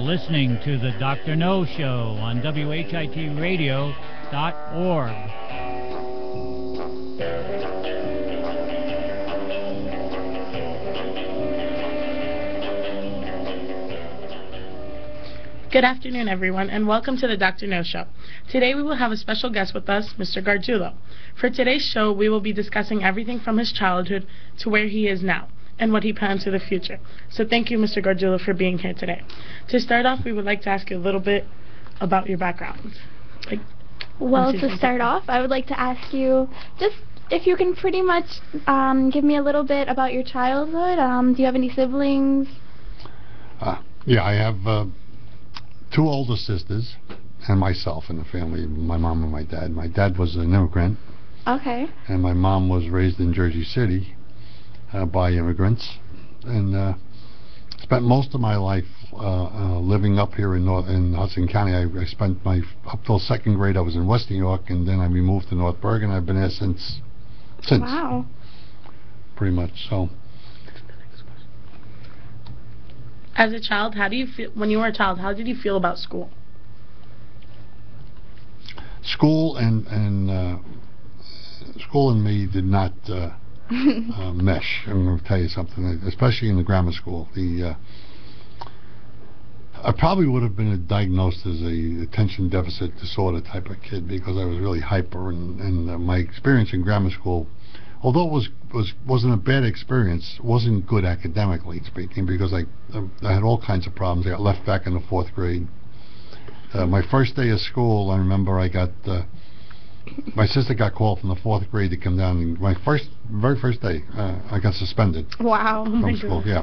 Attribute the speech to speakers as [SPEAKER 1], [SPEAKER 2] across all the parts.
[SPEAKER 1] listening to the Dr. No Show on WHITradio.org.
[SPEAKER 2] Good afternoon, everyone, and welcome to the Dr. No Show. Today we will have a special guest with us, Mr. Gargiulo. For today's show, we will be discussing everything from his childhood to where he is now, and what he plans for the future. So thank you, Mr. Gargiulo, for being here today. To start off, we would like to ask you a little bit about your background.
[SPEAKER 3] Well, to start off, I would like to ask you just if you can pretty much give me a little bit about your childhood. Do you have any siblings?
[SPEAKER 4] Yeah, I have two older sisters and myself in the family, my mom and my dad. My dad was an immigrant.
[SPEAKER 3] Okay.
[SPEAKER 4] And my mom was raised in Jersey City by immigrants. And spent most of my life living up here in Hudson County. I spent up till second grade I was in West New York, and then I moved to North Bergen. I've been there since.
[SPEAKER 3] Wow.
[SPEAKER 4] Pretty much, so.
[SPEAKER 2] As a child, how do you feel when you were a child? How did you feel about school?
[SPEAKER 4] School and me did not mesh. I'm going to tell you something, especially in the grammar school. I probably would have been diagnosed as a attention deficit disorder type of kid because I was really hyper, and my experience in grammar school, although it wasn't a bad experience, wasn't good academically speaking, because I had all kinds of problems. I got left back in the fourth grade. My first day of school, I remember my sister got called from the fourth grade to come down, and very first day, I got suspended.
[SPEAKER 3] Wow.
[SPEAKER 4] From school. Yeah.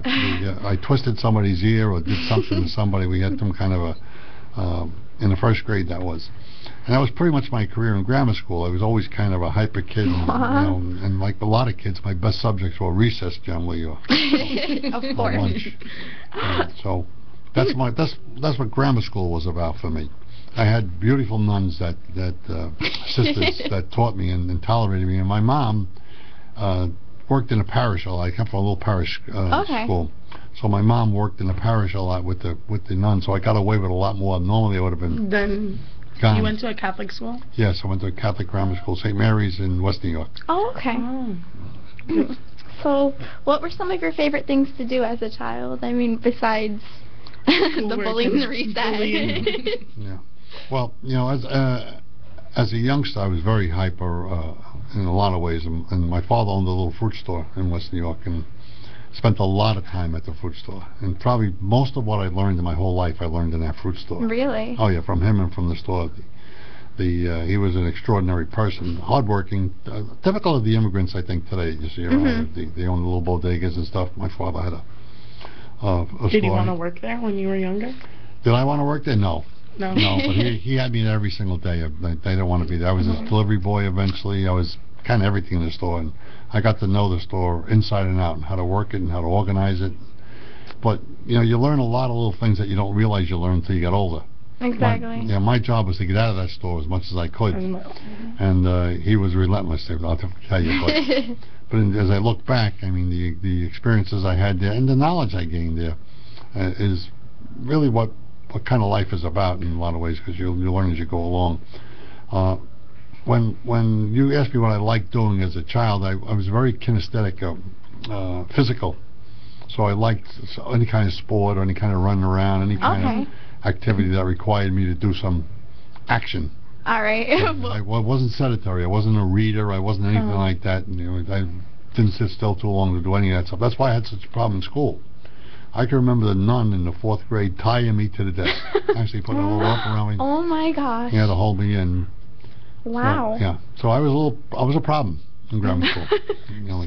[SPEAKER 4] I twisted somebody's ear or did something to somebody. We had some kind of in the first grade that was. And that was pretty much my career in grammar school. I was always kind of a hyper kid, and like a lot of kids, my best subjects were recess generally, or
[SPEAKER 3] of course.
[SPEAKER 4] Lunch. So that's what grammar school was about for me. I had beautiful nuns sisters that taught me and tolerated me, and my mom worked in a parish a lot. I come from a little parish school. So my mom worked in the parish a lot with the nuns, so I got away with a lot more. Normally I would have been gone.
[SPEAKER 2] You went to a Catholic school?
[SPEAKER 4] Yes, I went to a Catholic grammar school, St. Mary's in West New York.
[SPEAKER 3] Oh, okay. Oh. So what were some of your favorite things to do as a child? I mean, besides the bullying and the recess.
[SPEAKER 4] Yeah. Well, as a youngster, I was very hyper in a lot of ways, and my father owned a little fruit store in West New York, and spent a lot of time at the fruit store, and probably most of what I learned in my whole life I learned in that fruit store.
[SPEAKER 3] Really?
[SPEAKER 4] Oh yeah, from him and from the store. He was an extraordinary person, hardworking, typical of the immigrants I think today. You see, they own little bodegas and stuff. My father had a store.
[SPEAKER 2] Did you want to work there when you were younger?
[SPEAKER 4] Did I want to work there? No.
[SPEAKER 2] No,
[SPEAKER 4] but he had me there every single day. They didn't want to be there. I was his delivery boy eventually. I was kind of everything in the store, and I got to know the store inside and out, and how to work it and how to organize it. But you learn a lot of little things that you don't realize you learn until you get older.
[SPEAKER 3] Exactly.
[SPEAKER 4] My job was to get out of that store as much as I could, and he was relentless. I'll have to tell you, but as I look back, I mean the experiences I had there and the knowledge I gained there is really what kind of life is about in a lot of ways, because you learn as you go along. When you asked me what I liked doing as a child, I was very kinesthetic, physical. So I liked any kind of sport or any kind of running around, any kind of activity that required me to do some action.
[SPEAKER 3] All right.
[SPEAKER 4] I wasn't sedentary. I wasn't a reader. I wasn't anything like that. I didn't sit still too long to do any of that stuff. That's why I had such a problem in school. I can remember the nun in the fourth grade tying me to the desk. Actually putting a little rope around me.
[SPEAKER 3] Oh my gosh.
[SPEAKER 4] Yeah, to hold me in.
[SPEAKER 3] Wow.
[SPEAKER 4] So I was a problem in grammar school.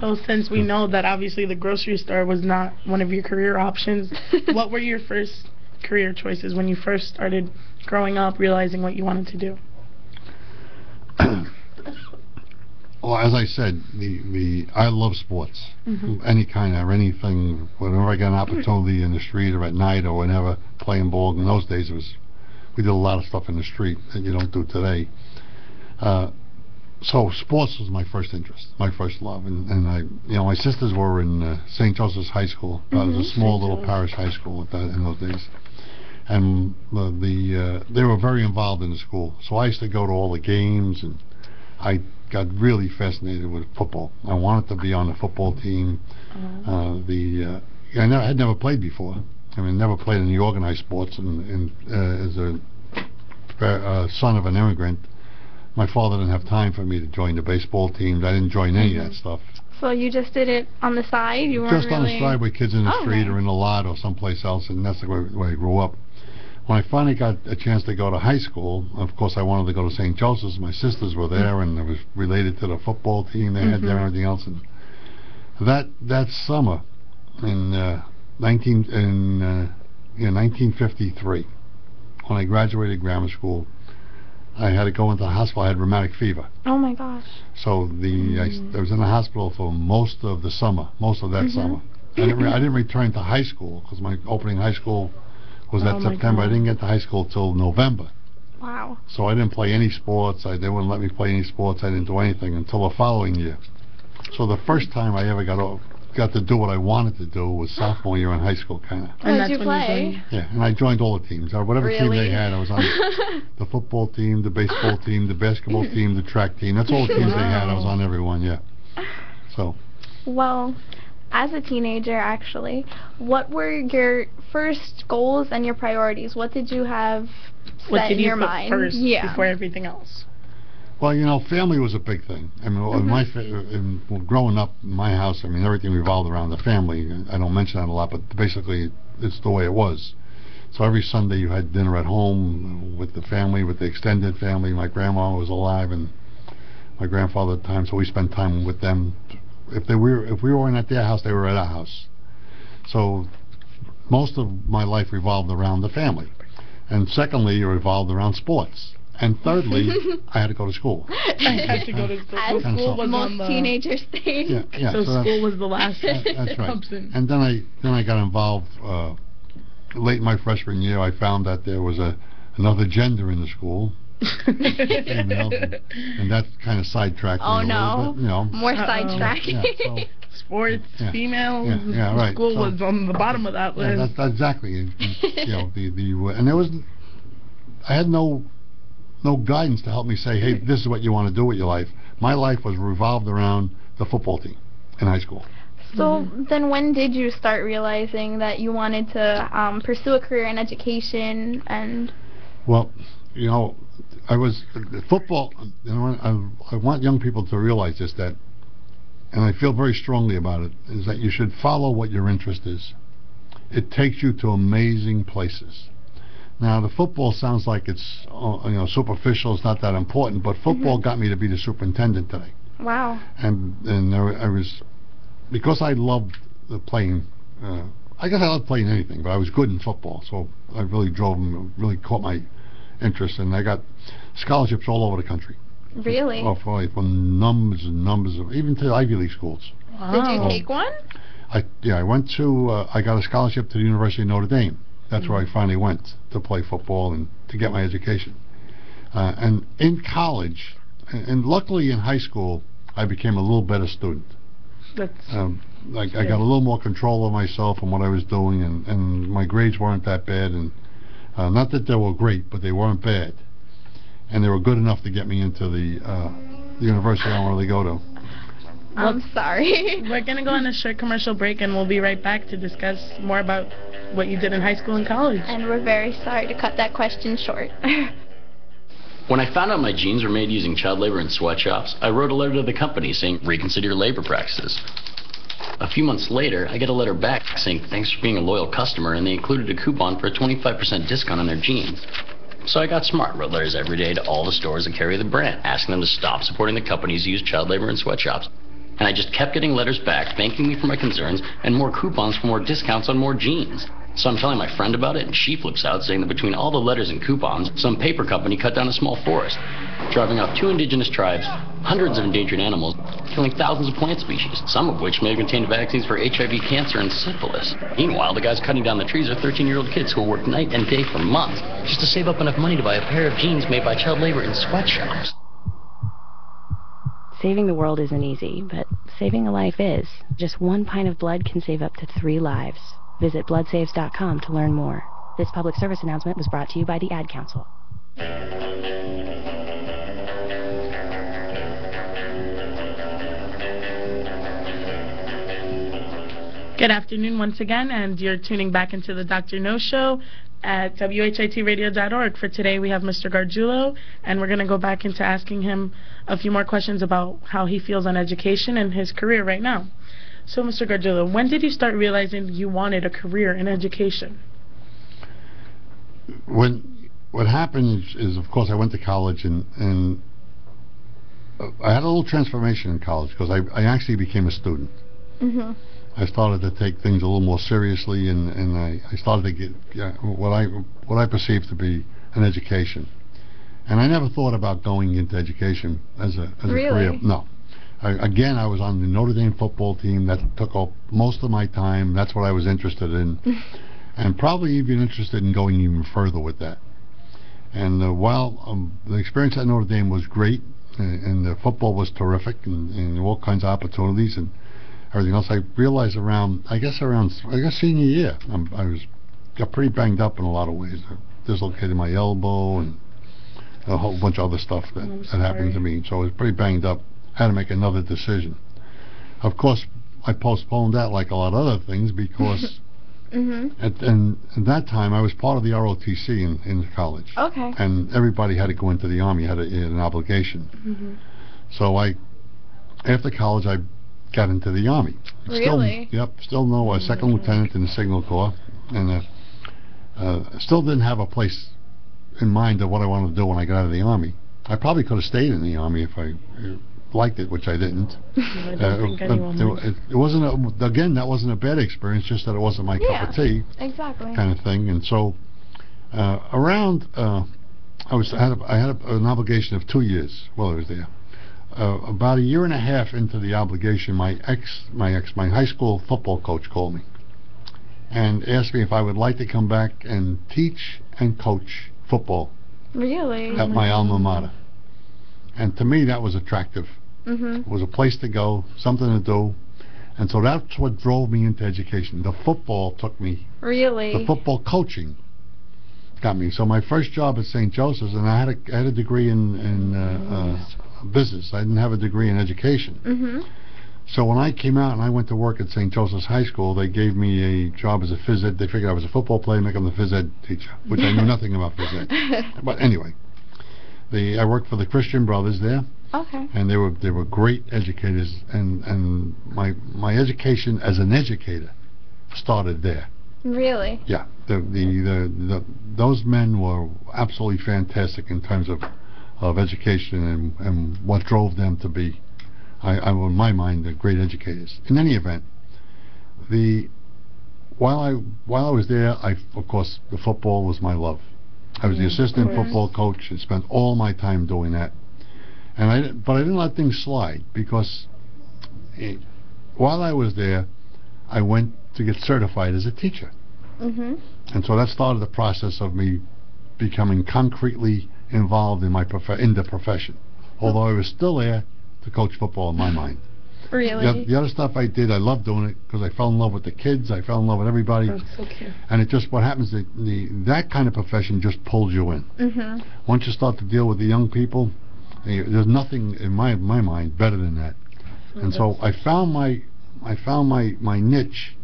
[SPEAKER 2] So since we know that obviously the grocery store was not one of your career options, what were your first career choices when you first started growing up, realizing what you wanted to do?
[SPEAKER 4] Well, as I said, I love sports, any kind of anything. Whenever I got an opportunity in the street or at night or whenever, playing ball. In those days, we did a lot of stuff in the street that you don't do today. So sports was my first interest, my first love, and my sisters were in St. Joseph's High School. It was a small little parish high school in those days, and they were very involved in the school. So I used to go to all the games, and I got really fascinated with football. I wanted to be on the football team. I had never played before. I mean, never played any organized sports, and as a son of an immigrant, my father didn't have time for me to join the baseball teams. I didn't join any of that stuff.
[SPEAKER 3] So you just did it on the side? You weren't
[SPEAKER 4] just on the side with kids in the street
[SPEAKER 3] okay.
[SPEAKER 4] or in the lot or someplace else, and that's the way I grew up. When I finally got a chance to go to high school, of course I wanted to go to St. Joseph's. My sisters were there, and I was related to the football team they had there and everything else. And that summer in 1953, when I graduated grammar school, I had to go into the hospital. I had rheumatic fever.
[SPEAKER 3] Oh my gosh.
[SPEAKER 4] So I was in the hospital for most of that summer. I didn't return to high school because my opening high school was that September. I didn't get to high school till November.
[SPEAKER 3] Wow.
[SPEAKER 4] So I didn't play any sports. They wouldn't let me play any sports. I didn't do anything until the following year. So the first time I ever got to do what I wanted to do was sophomore year in high school, kind of.
[SPEAKER 3] And that's when you play?
[SPEAKER 4] Yeah, and I joined all the teams. Whatever team they had, I was on the football team, the baseball team, the basketball team, the track team. That's all the teams they had. I was on every one, yeah. So.
[SPEAKER 3] Well, as a teenager, actually, what were your first goals and your priorities? What did you have set in your mind?
[SPEAKER 2] What did you put first before everything else?
[SPEAKER 4] Well, family was a big thing. I mean, growing up in my house, I mean, everything revolved around the family. I don't mention that a lot, but basically, it's the way it was. So every Sunday you had dinner at home with the family, with the extended family. My grandma was alive, and my grandfather at the time, so we spent time with them. If we weren't at their house, they were at our house. So most of my life revolved around the family. And secondly, it revolved around sports. And thirdly, I had to go to school.
[SPEAKER 2] I had to go to school.
[SPEAKER 3] As most teenagers think.
[SPEAKER 4] Yeah,
[SPEAKER 2] so school was the last.
[SPEAKER 4] That's right. And then I got involved late in my freshman year. I found that there was another gender in the school. Female, and that kind of sidetracked me a little bit,
[SPEAKER 3] more sidetracking.
[SPEAKER 4] So,
[SPEAKER 2] sports, females.
[SPEAKER 4] Yeah, right.
[SPEAKER 2] School was on the bottom of that list.
[SPEAKER 4] That's exactly. And there was, I had no guidance to help me say, hey, this is what you want to do with your life. My life was revolved around the football team in high school.
[SPEAKER 3] So then when did you start realizing that you wanted to pursue a career in education? And
[SPEAKER 4] well, I was football. I want young people to realize this, that, and I feel very strongly about it, is that you should follow what your interest is. It takes you to amazing places. Now, the football sounds like it's superficial. It's not that important, but football got me to be the superintendent today.
[SPEAKER 3] Wow.
[SPEAKER 4] And I was, because I loved playing. I guess I loved playing anything, but I was good in football, so I really really caught my interest, and I got scholarships all over the country.
[SPEAKER 3] Really?
[SPEAKER 4] From numbers and numbers of, even to Ivy League schools.
[SPEAKER 3] Wow. Did you take one?
[SPEAKER 4] I went to, I got a scholarship to the University of Notre Dame. That's where I finally went to play football and to get my education. And in college, and luckily in high school, I became a little better student. I got a little more control of myself and what I was doing, and my grades weren't that bad, and not that they were great, but they weren't bad, and they were good enough to get me into the university I wanted to go to.
[SPEAKER 3] I'm sorry.
[SPEAKER 2] We're going to go on a short commercial break, and we'll be right back to discuss more about what you did in high school and college.
[SPEAKER 3] And we're very sorry to cut that question short.
[SPEAKER 5] When I found out my jeans were made using child labor in sweatshops, I wrote a letter to the company saying, reconsider your labor practices. A few months later, I get a letter back saying thanks for being a loyal customer, and they included a coupon for a 25% discount on their jeans. So I got smart, wrote letters every day to all the stores that carry the brand, asking them to stop supporting the companies who use child labor in sweatshops. And I just kept getting letters back, thanking me for my concerns, and more coupons for more discounts on more jeans. So I'm telling my friend about it, and she flips out, saying that between all the letters and coupons, some paper company cut down a small forest, driving off 2 indigenous tribes, hundreds of endangered animals, killing thousands of plant species, some of which may have contained vaccines for HIV, cancer, and syphilis. Meanwhile, the guys cutting down the trees are 13-year-old kids who will work night and day for months just to save up enough money to buy a pair of jeans made by child labor in sweatshops.
[SPEAKER 6] Saving the world isn't easy, but saving a life is. Just 1 pint of blood can save up to 3 lives. Visit bloodsaves.com to learn more. This public service announcement was brought to you by the Ad Council.
[SPEAKER 2] Good afternoon once again, and you're tuning back into the Dr. No Show at WHITradio.org. For today, we have Mr. Gargiulo, and we're going to go back into asking him a few more questions about how he feels on education and his career right now. So, Mr. Gargiulo, when did you start realizing you wanted a career in education?
[SPEAKER 4] What happened is, of course, I went to college, and I had a little transformation in college because I actually became a student.
[SPEAKER 3] Mm-hmm.
[SPEAKER 4] I started to take things a little more seriously, and I started to get what I perceived to be an education. And I never thought about going into education as a career. No. I was on the Notre Dame football team. That took up most of my time. That's what I was interested in. And probably even interested in going even further with that. And while the experience at Notre Dame was great, and the football was terrific, and all kinds of opportunities and everything else, I realized around senior year, got pretty banged up in a lot of ways. I dislocated my elbow and a whole bunch of other stuff that happened to me. So I was pretty banged up. I had to make another decision. Of course, I postponed that like a lot of other things because
[SPEAKER 3] Mm-hmm.
[SPEAKER 4] at that time I was part of the ROTC in college.
[SPEAKER 3] Okay.
[SPEAKER 4] And everybody had to go into the Army, had an obligation.
[SPEAKER 3] Mm-hmm.
[SPEAKER 4] So after college, I got into the Army.
[SPEAKER 3] Really?
[SPEAKER 4] Still no second lieutenant in the Signal Corps, and still didn't have a place in mind of what I wanted to do when I got out of the Army. I probably could have stayed in the Army if I liked it, which I didn't.
[SPEAKER 2] I don't think anyone would.
[SPEAKER 4] It wasn't that wasn't a bad experience, just that it wasn't my cup of tea.
[SPEAKER 3] Exactly.
[SPEAKER 4] Kind of thing. And so I had an obligation of 2 years while I was there. About a year and a half into the obligation, my high school football coach called me and asked me if I would like to come back and teach and coach football.
[SPEAKER 3] Really?
[SPEAKER 4] At my alma mater. And to me, that was attractive.
[SPEAKER 3] Mm-hmm.
[SPEAKER 4] It was a place to go, something to do. And so that's what drove me into education. The football took me.
[SPEAKER 3] Really?
[SPEAKER 4] The football coaching got me. So my first job at St. Joseph's, and I had a degree in business. I didn't have a degree in education.
[SPEAKER 3] Mm-hmm.
[SPEAKER 4] So when I came out and I went to work at St. Joseph's High School, they gave me a job as a phys ed. They figured I was a football player, make them the phys ed teacher, which I knew nothing about phys ed. But anyway, I worked for the Christian Brothers there.
[SPEAKER 3] Okay.
[SPEAKER 4] And they were great educators, and my education as an educator started there.
[SPEAKER 3] Really?
[SPEAKER 4] Yeah. Those men were absolutely fantastic in terms of education and what drove them to be, in my mind, great educators. In any event, while I was there, of course the football was my love. I was the assistant football coach and spent all my time doing that. But I didn't let things slide because while I was there, I went to get certified as a teacher.
[SPEAKER 3] Mm-hmm.
[SPEAKER 4] And so that started the process of me becoming concretely involved in the profession. Although I was still there to coach football in my mind.
[SPEAKER 3] Really?
[SPEAKER 4] The other stuff I did, I loved doing it because I fell in love with the kids. I fell in love with everybody.
[SPEAKER 2] That's so cute.
[SPEAKER 4] And it just, what happens, that kind of profession just pulls you in.
[SPEAKER 3] Mm-hmm.
[SPEAKER 4] Once you start to deal with the young people, there's nothing in my mind better than that. And so I found my niche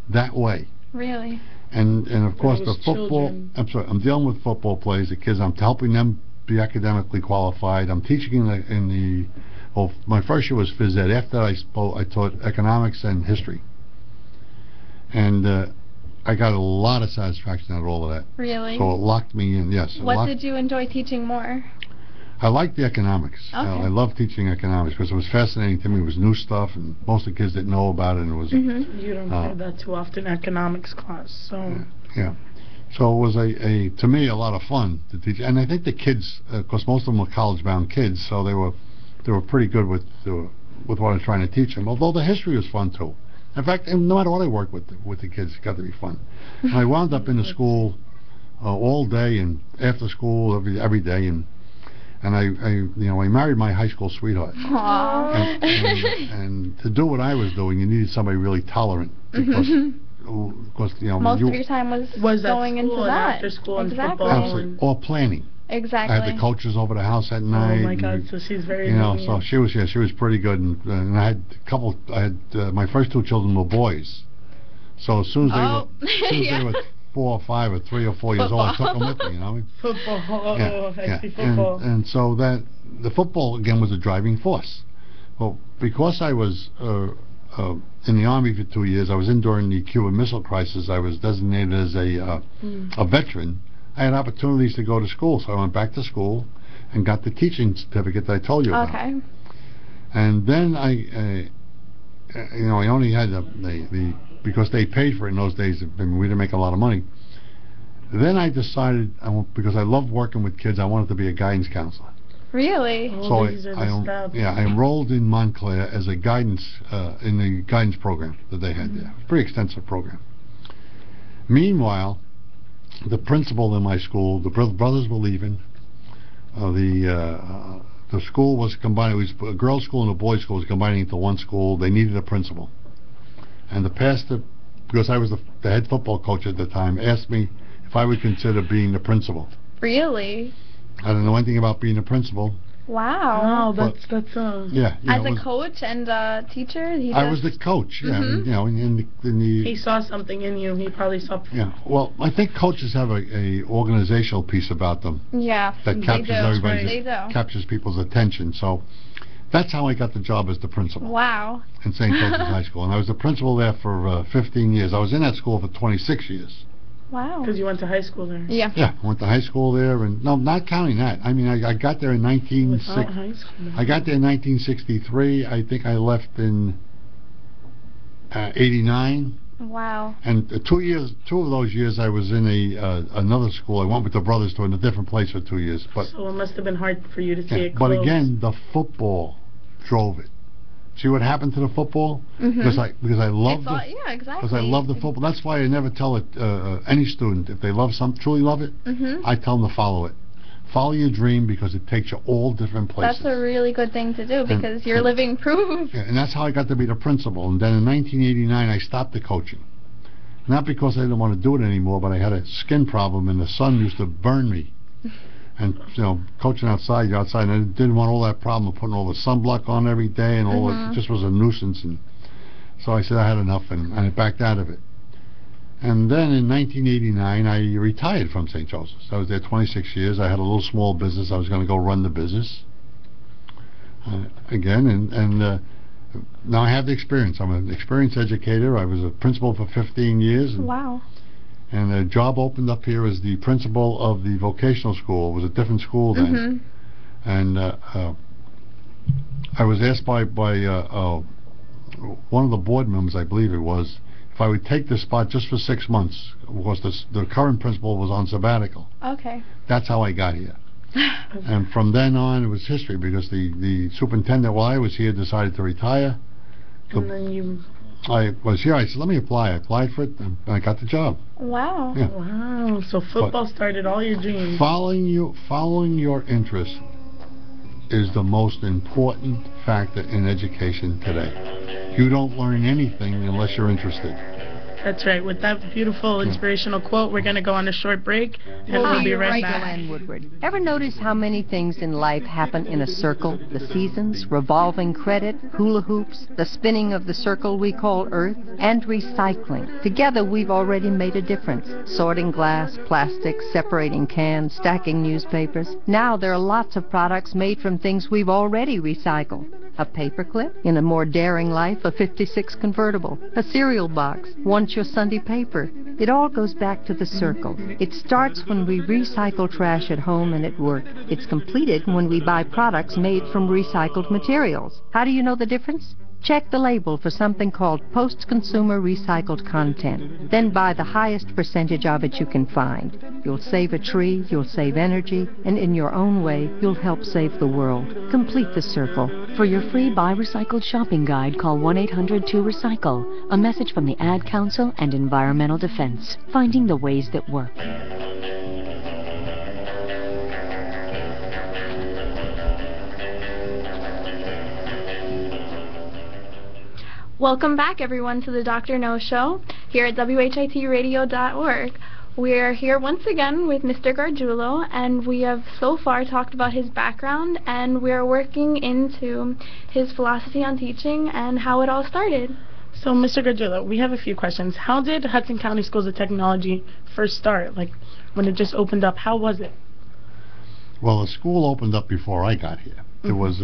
[SPEAKER 4] that way.
[SPEAKER 3] Really?
[SPEAKER 4] And of course the football.
[SPEAKER 2] Children.
[SPEAKER 4] I'm dealing with football players, the kids. I'm helping them be academically qualified. I'm teaching my first year was phys ed. After I taught economics and history. And I got a lot of satisfaction out of all of that.
[SPEAKER 3] Really?
[SPEAKER 4] So it locked me in. Yes.
[SPEAKER 3] What did you enjoy teaching more?
[SPEAKER 4] I liked the economics.
[SPEAKER 3] Okay.
[SPEAKER 4] I loved teaching economics because it was fascinating to me. It was new stuff, and most of the kids didn't know about it. And it was.
[SPEAKER 3] Mm-hmm.
[SPEAKER 2] You don't hear that too often, economics class. So.
[SPEAKER 4] Yeah. So it was to me a lot of fun to teach, and I think the kids, of course, most of them were college-bound kids, so they were pretty good with what I was trying to teach them. Although the history was fun too. In fact, no matter what I worked with the kids, it got to be fun. And I wound up in the school all day and after school every day, and I married my high school sweetheart.
[SPEAKER 3] Aww.
[SPEAKER 4] And to do what I was doing, you needed somebody really tolerant because because
[SPEAKER 3] most of your time was going
[SPEAKER 2] at school
[SPEAKER 3] into
[SPEAKER 2] and
[SPEAKER 3] that.
[SPEAKER 2] after school and
[SPEAKER 3] exactly.
[SPEAKER 2] football.
[SPEAKER 4] Absolutely. Or planning.
[SPEAKER 3] Exactly.
[SPEAKER 4] I had the coaches over the house at night.
[SPEAKER 2] Oh my God! So she's very.
[SPEAKER 4] So she was pretty good, and I had a couple. My first 2 children were boys, so as soon as they were 4 or 5 or 3 or 4 years old, I took them with me.
[SPEAKER 2] Football. I see football.
[SPEAKER 4] And so that the football again was a driving force. Well, because I was in the Army for 2 years, I was in during the Cuban Missile Crisis. I was designated as a veteran. I had opportunities to go to school, so I went back to school and got the teaching certificate that I told you about.
[SPEAKER 3] Okay.
[SPEAKER 4] And then I only had because they paid for it in those days. I mean, we didn't make a lot of money. Then I decided, because I loved working with kids, I wanted to be a guidance counselor.
[SPEAKER 3] Really?
[SPEAKER 2] So
[SPEAKER 4] I enrolled in Montclair as a guidance in the guidance program that they had there. It was a pretty extensive program. Meanwhile, the principal in my school, the brothers were leaving. The school was combining. It was a girls' school and a boys' school was combining into one school. They needed a principal, and the pastor, because I was the head football coach at the time, asked me if I would consider being the principal.
[SPEAKER 3] Really?
[SPEAKER 4] I didn't know anything about being a principal.
[SPEAKER 3] Wow.
[SPEAKER 2] That's
[SPEAKER 4] yeah.
[SPEAKER 3] As a coach and a teacher,
[SPEAKER 4] I was the coach. Yeah, in the
[SPEAKER 2] he saw something in you. He probably saw.
[SPEAKER 4] Yeah. Well, I think coaches have a organizational piece about them.
[SPEAKER 3] Yeah.
[SPEAKER 4] That captures everybody's.
[SPEAKER 3] They do.
[SPEAKER 4] Captures people's attention. So that's how I got the job as the principal.
[SPEAKER 3] Wow.
[SPEAKER 4] In St. Joseph's High School, and I was the principal there for 15 years. I was in that school for 26 years.
[SPEAKER 3] Wow.
[SPEAKER 2] Because you went to high school there.
[SPEAKER 3] Yeah.
[SPEAKER 4] Yeah, I went to high school there, and no, not counting that. I mean, I got there in 1960. I got there in 1963. I think I left in 89.
[SPEAKER 3] Wow.
[SPEAKER 4] And 2 of those years, I was in another school. I went with the brothers to a different place for 2 years. But
[SPEAKER 2] so it must have been hard for you to see it
[SPEAKER 4] But
[SPEAKER 2] close.
[SPEAKER 4] again, the football drove it. See what happened to the football? Because I love
[SPEAKER 3] exactly.
[SPEAKER 4] Because I love the football. That's why I never tell any student, if they truly love it, I tell them to follow it. Follow your dream, because it takes you all different places.
[SPEAKER 3] That's a really good thing to do, because you're living proof.
[SPEAKER 4] Yeah, and that's how I got to be the principal. And then in 1989, I stopped the coaching. Not because I didn't want to do it anymore, but I had a skin problem, and the sun used to burn me. And coaching outside, you're outside, and I didn't want all that problem of putting all the sunblock on every day and all that. It just was a nuisance. And so I said I had enough, and I backed out of it. And then in 1989, I retired from St. Joseph's. I was there 26 years. I had a little small business. I was going to go run the business again, and now I have the experience. I'm an experienced educator. I was a principal for 15 years.
[SPEAKER 3] Wow.
[SPEAKER 4] And a job opened up here as the principal of the vocational school. It was a different school then. And I was asked by one of the board members, I believe it was, if I would take the spot just for 6 months, because the current principal was on sabbatical.
[SPEAKER 3] Okay.
[SPEAKER 4] That's how I got here. And from then on, it was history, because the superintendent, while I was here, decided to retire.
[SPEAKER 2] And then
[SPEAKER 4] I was here. I said, let me apply. I applied for it, and I got the job.
[SPEAKER 3] Wow.
[SPEAKER 4] Yeah.
[SPEAKER 2] Wow. So football started all your dreams.
[SPEAKER 4] Following your interest is the most important factor in education today. You don't learn anything unless you're interested.
[SPEAKER 2] That's right. With that beautiful, inspirational quote, we're going to go on a short break, and we'll be right back.
[SPEAKER 7] Woodward. Ever notice how many things in life happen in a circle? The seasons, revolving credit, hula hoops, the spinning of the circle we call Earth, and recycling. Together, we've already made a difference. Sorting glass, plastic, separating cans, stacking newspapers. Now there are lots of products made from things we've already recycled. A paperclip, in a more daring life, a 56 convertible, a cereal box, once your Sunday paper. It all goes back to the circle. It starts when we recycle trash at home and at work. It's completed when we buy products made from recycled materials. How do you know the difference? Check the label for something called post-consumer recycled content. Then buy the highest percentage of it you can find. You'll save a tree, you'll save energy, and in your own way, you'll help save the world. Complete the circle.
[SPEAKER 6] For your free Buy Recycled shopping guide, call 1-800-2-RECYCLE. A message from the Ad Council and Environmental Defense. Finding the ways that work.
[SPEAKER 3] Welcome back, everyone, to the Dr. No Show. here at WHITradio.org. We're here once again with Mr. Gargiulo, and we have so far talked about his background, and we're working into his philosophy on teaching and how it all started.
[SPEAKER 2] So, Mr. Gargiulo, we have a few questions. How did Hudson County Schools of Technology first start? Like, when it just opened up, how was it?
[SPEAKER 4] Well, the school opened up before I got here. There was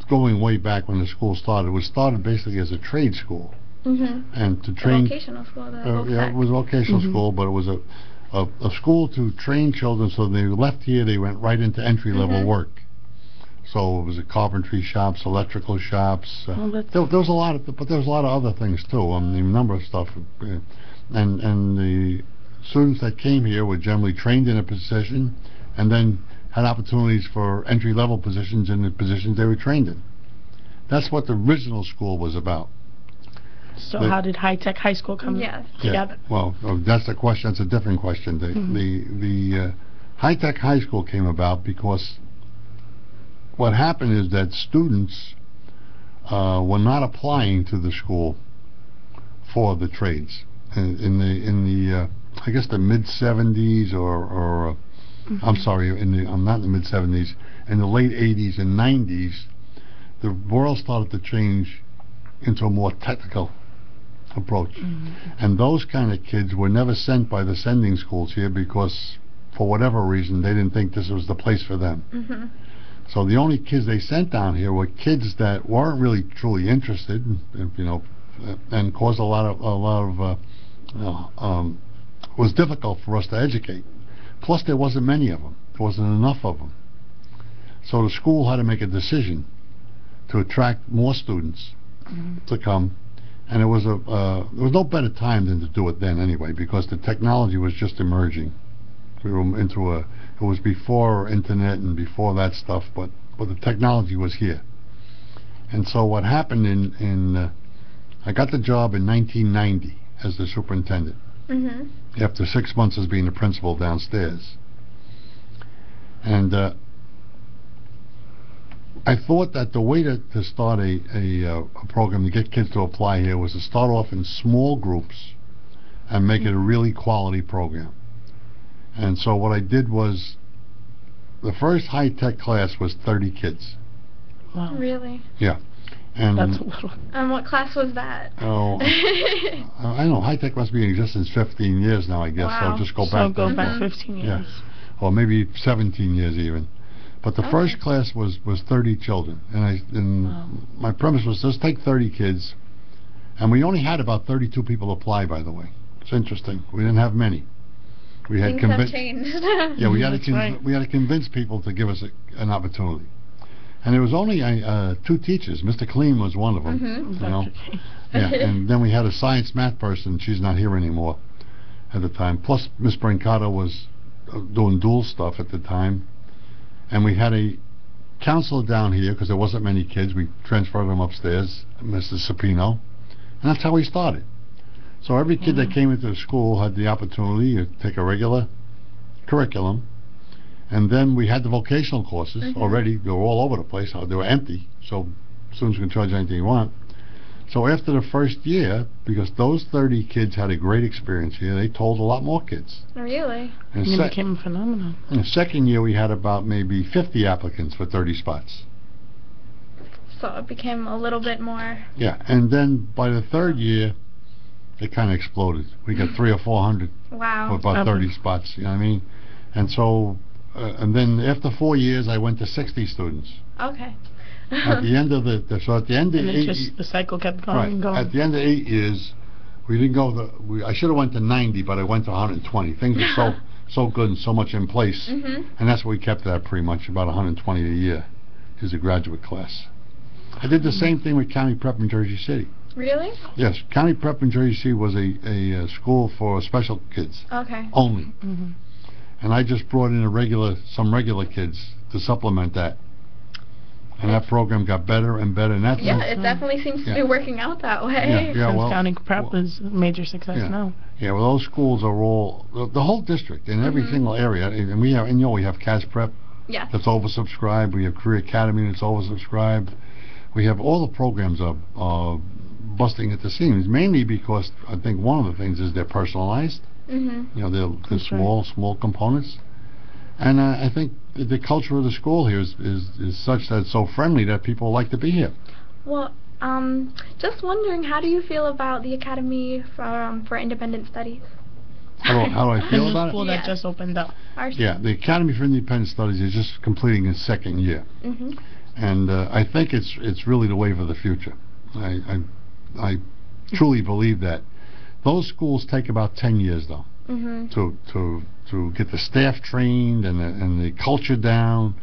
[SPEAKER 4] going way back when the school started, it was started basically as a trade school. And to train...
[SPEAKER 3] vocational school.
[SPEAKER 4] Yeah, it was a vocational school, but it was a school to train children, so they left here, they went right into entry-level work. So it was carpentry shops, electrical shops. There was a lot of, but there was a lot of other things too. I mean, a number of stuff. And the students that came here were generally trained in a position, and then had opportunities for entry-level positions in the positions they were trained in. That's what the original school was about.
[SPEAKER 2] So how did High-Tech High School come together?
[SPEAKER 4] Well, that's a question. That's a different question. The High-Tech High School came about because what happened is that students were not applying to the school for the trades in the I guess the mid 70s or I'm sorry, I'm not in the mid 70s, in the late 80s and 90s, the world started to change into a more technical approach. And those kind of kids were never sent by the sending schools here because for whatever reason they didn't think this was the place for them. So the only kids they sent down here were kids that weren't really truly interested, you know, and caused a lot of was difficult for us to educate. Plus there wasn't many of them. There wasn't enough of them. So the school had to make a decision to attract more students to come, and there was no better time than to do it then anyway, because the technology was just emerging. We were into it was before internet and before that stuff, but the technology was here. And so what happened I got the job in 1990 as the superintendent, after 6 months as being the principal downstairs. And I thought that the way to start a program to get kids to apply here was to start off in small groups and make it a really quality program. And so what I did was, the first high-tech class was 30 kids.
[SPEAKER 3] Wow. Really?
[SPEAKER 4] Yeah. And
[SPEAKER 2] that's a little.
[SPEAKER 3] And what class was that?
[SPEAKER 4] Oh, I don't know. High-tech must be in existence 15 years now, I guess.
[SPEAKER 3] Wow.
[SPEAKER 4] So just go back.
[SPEAKER 2] So go back 15 years.
[SPEAKER 4] Yeah. Or maybe 17 years even. But the first class was 30 children, and my premise was just take 30 kids, and we only had about 32 people apply. By the way, it's interesting. We didn't have many. We had
[SPEAKER 3] Things have changed.
[SPEAKER 4] Yeah, we had to convince people to give us an opportunity, and there was only 2 teachers. Mr. Kleen was one of them. You know, yeah, and then we had a science math person. She's not here anymore at the time. Plus, Miss Brancato was doing dual stuff at the time. And we had a counselor down here because there wasn't many kids. We transferred them upstairs, Mr. Sapino, and that's how we started. So every kid that came into the school had the opportunity to take a regular curriculum, and then we had the vocational courses already. They were all over the place. They were empty, so students can charge anything you want. So after the first year, because those 30 kids had a great experience here, they told a lot more kids.
[SPEAKER 3] Really?
[SPEAKER 2] And it became phenomenal.
[SPEAKER 4] In the second year, we had about maybe 50 applicants for 30 spots.
[SPEAKER 3] So it became a little bit more...
[SPEAKER 4] Yeah, and then by the third year, it kind of exploded. We got 300 or 400
[SPEAKER 3] wow.
[SPEAKER 4] for about 30 spots, you know what I mean? And so, and then after 4 years, I went to 60 students.
[SPEAKER 3] Okay.
[SPEAKER 4] At the end of the
[SPEAKER 2] 8 the cycle kept going and going.
[SPEAKER 4] At the end of 8 years, we didn't go I should have went to 90, but I went to 120. Things were so good and so much in place, and that's what we kept it at pretty much, about 120 a year is a graduate class. I did the same thing with County Prep in Jersey City.
[SPEAKER 3] Really?
[SPEAKER 4] Yes, County Prep in Jersey City was a school for special kids.
[SPEAKER 3] Okay.
[SPEAKER 4] Only. And I just brought in some regular kids to supplement that. And that program got better and better. And that's
[SPEAKER 3] it definitely seems to be working out that way.
[SPEAKER 2] Since County Prep is a major success now.
[SPEAKER 4] Yeah, well, those schools are all, the whole district, in every single area. And we have CAS Prep that's oversubscribed. We have Career Academy that's oversubscribed. We have all the programs are busting at the seams, mainly because I think one of the things is they're personalized. You know, they're small components. And I think the culture of the school here is such that it's so friendly that people like to be here.
[SPEAKER 3] Well, just wondering, how do you feel about the Academy for Independent Studies?
[SPEAKER 4] How do I feel
[SPEAKER 2] The
[SPEAKER 4] about
[SPEAKER 2] school
[SPEAKER 4] it?
[SPEAKER 2] that just opened up.
[SPEAKER 4] Yeah, the Academy for Independent Studies is just completing its second year. And I think it's really the wave of the future. I truly believe that. Those schools take about 10 years, though, to get the staff trained and the culture down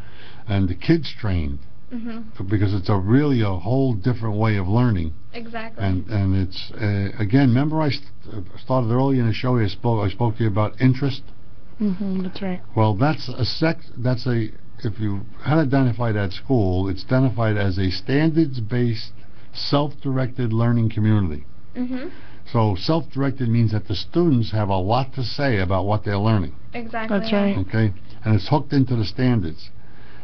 [SPEAKER 4] and the kids trained, because it's really a whole different way of learning.
[SPEAKER 3] Exactly.
[SPEAKER 4] And it's again. Remember, I started early in the show. I spoke to you about interest.
[SPEAKER 2] That's right.
[SPEAKER 4] Well, that's a. If you had to identify that school, it's identified as a standards-based, self-directed learning community. So self-directed means that the students have a lot to say about what they're learning.
[SPEAKER 3] Exactly.
[SPEAKER 2] That's right.
[SPEAKER 4] Okay, and it's hooked into the standards.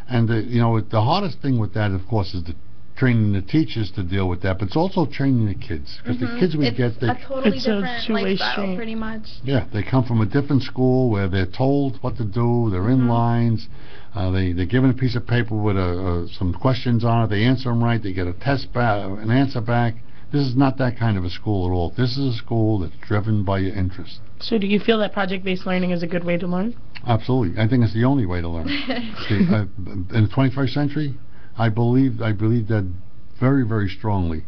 [SPEAKER 4] And you know, the hardest thing with that, of course, is the training the teachers to deal with that, but it's also training the kids, because the kids we get,
[SPEAKER 3] a totally
[SPEAKER 2] It's a
[SPEAKER 3] different
[SPEAKER 2] two-way
[SPEAKER 3] lifestyle,
[SPEAKER 2] street.
[SPEAKER 3] pretty much.
[SPEAKER 4] yeah, they come from a different school where they're told what to do. They're in lines. They're given a piece of paper with some questions on it. They answer them right. They get a test back, an answer back. This is not that kind of a school at all. This is a school that's driven by your interest.
[SPEAKER 2] So do you feel that project-based learning is a good way to learn?
[SPEAKER 4] Absolutely. I think it's the only way to learn. In the 21st century, I believe that very, very strongly,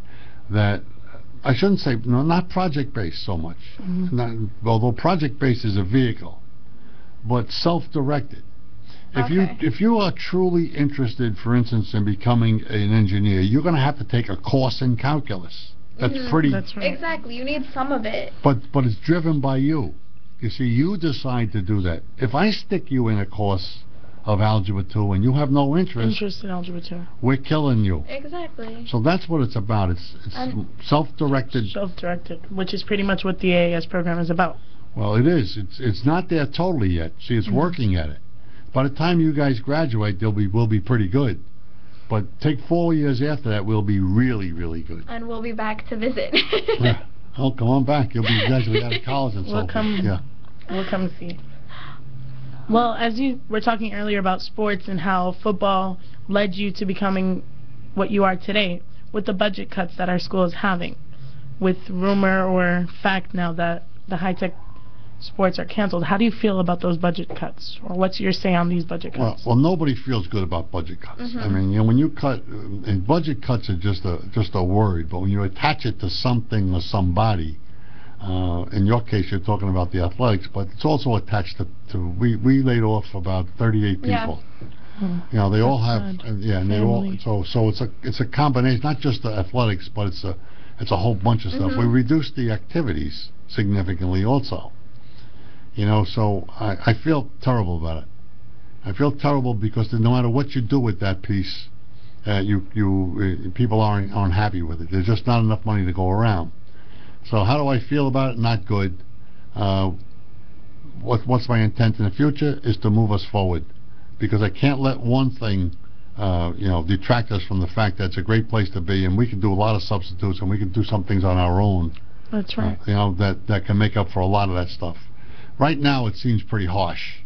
[SPEAKER 4] that I shouldn't say, no, not project-based so much. Although project-based is a vehicle, but self-directed. If you are truly interested, for instance, in becoming an engineer, you're going to have to take a course in calculus. That's pretty.
[SPEAKER 2] That's right.
[SPEAKER 3] Exactly. You need some of it.
[SPEAKER 4] But it's driven by you. You see, you decide to do that. If I stick you in a course of Algebra 2 and you have no interest,
[SPEAKER 2] in Algebra 2.
[SPEAKER 4] we're killing you.
[SPEAKER 3] Exactly.
[SPEAKER 4] So that's what it's about. It's self-directed.
[SPEAKER 2] Self-directed, which is pretty much what the AAS program is about.
[SPEAKER 4] Well, it is. It's not there totally yet. See, it's working at it. By the time you guys graduate, we'll be pretty good. But take 4 years after that, we'll be really, really good.
[SPEAKER 3] And we'll be back to visit.
[SPEAKER 4] Yeah. Oh, come on back. You'll be graduated out of college and so
[SPEAKER 2] We'll
[SPEAKER 4] forth.
[SPEAKER 2] come.
[SPEAKER 4] Yeah.
[SPEAKER 2] We'll come see. Well, as you were talking earlier about sports and how football led you to becoming what you are today, with the budget cuts that our school is having, with rumor or fact now that the high-tech sports are canceled, how do you feel about those budget cuts? Or what's your say on these budget cuts?
[SPEAKER 4] Well, nobody feels good about budget cuts. I mean, you know, when you cut, and budget cuts are just a word, but when you attach it to something or somebody, in your case, you're talking about the athletics, but it's also attached to we laid off about 38 people.
[SPEAKER 3] Yeah.
[SPEAKER 4] You know, they all have,
[SPEAKER 2] sad.
[SPEAKER 4] and they all. So it's a combination, not just the athletics, but it's a whole bunch of stuff. We reduced the activities significantly, also. You know, so I feel terrible about it. I feel terrible because no matter what you do with that piece, people aren't happy with it. There's just not enough money to go around. So how do I feel about it? Not good. What's my intent in the future is to move us forward, because I can't let one thing detract us from the fact that it's a great place to be, and we can do a lot of substitutes, and we can do some things on our own.
[SPEAKER 2] That's right.
[SPEAKER 4] That can make up for a lot of that stuff. Right now it seems pretty harsh,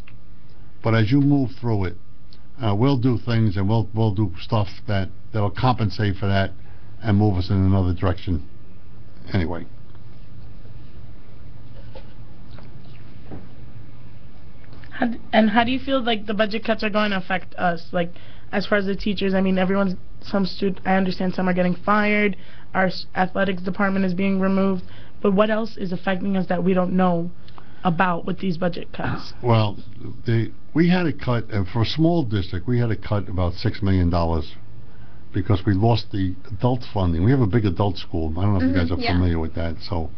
[SPEAKER 4] but as you move through it, we'll do things, and we'll do stuff that'll compensate for that and move us in another direction. Anyway.
[SPEAKER 2] How do you feel like the budget cuts are going to affect us? Like, as far as the teachers, I mean, I understand some are getting fired, our athletics department is being removed, but what else is affecting us that we don't know about with these budget cuts?
[SPEAKER 4] Well, we had to cut, for a small district, we had to cut about $6 million because we lost the adult funding. We have a big adult school. I don't know if you guys are familiar with that. So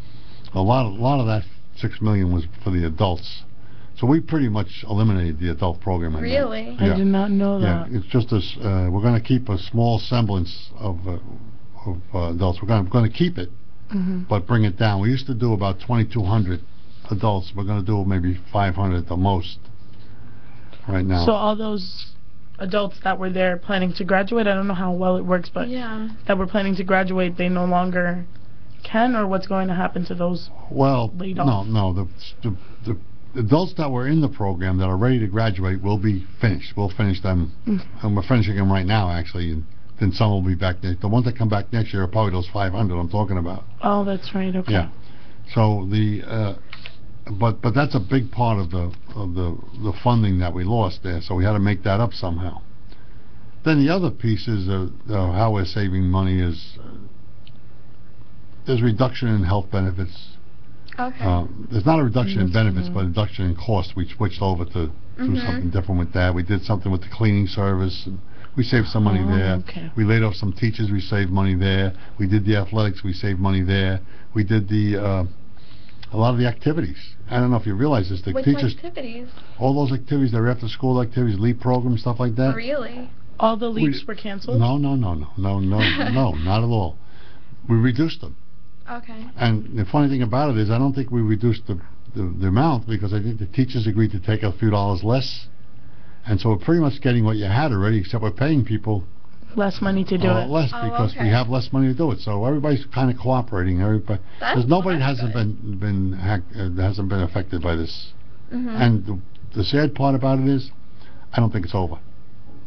[SPEAKER 4] a lot of that $6 million was for the adults. So we pretty much eliminated the adult program.
[SPEAKER 3] Really?
[SPEAKER 2] I did not know that.
[SPEAKER 4] Yeah, it's just we're going to keep a small semblance of adults. We're going to keep it, but bring it down. We used to do about 2,200 adults. We're going to do maybe 500 at the most right now.
[SPEAKER 2] So all those adults that were there planning to graduate, I don't know how well it works, but that were planning to graduate, they no longer can, or what's going to happen to those laid off?
[SPEAKER 4] No. The adults that were in the program that are ready to graduate will be finished. We'll finish them, and we're finishing them right now, actually. And then some will be back. The ones that come back next year are probably those 500 I'm talking about.
[SPEAKER 2] Oh, that's right. Okay.
[SPEAKER 4] Yeah. So but that's a big part of the funding that we lost there. So we had to make that up somehow. Then the other piece is how we're saving money is there's reduction in health benefits.
[SPEAKER 3] Okay.
[SPEAKER 4] There's not a reduction in benefits, but a reduction in cost. We switched over to do something different with that. We did something with the cleaning service. And we saved some money there.
[SPEAKER 2] Okay.
[SPEAKER 4] We laid off some teachers. We saved money there. We did the athletics. We saved money there. We did a lot of the activities. I don't know if you realize this. The
[SPEAKER 3] Which
[SPEAKER 4] teachers,
[SPEAKER 3] activities?
[SPEAKER 4] all those activities, their after-school activities, LEAP programs, stuff like that.
[SPEAKER 3] Really?
[SPEAKER 2] All the leaps were canceled?
[SPEAKER 4] No, not at all. We reduced them.
[SPEAKER 3] Okay.
[SPEAKER 4] And the funny thing about it is I don't think we reduced the amount, because I think the teachers agreed to take a few dollars less. And so we're pretty much getting what you had already, except we're paying people
[SPEAKER 2] less money to do it.
[SPEAKER 4] Less, because we have less money to do it. So everybody's kind of cooperating. Because nobody hasn't been affected by this. And the sad part about it is, I don't think it's over.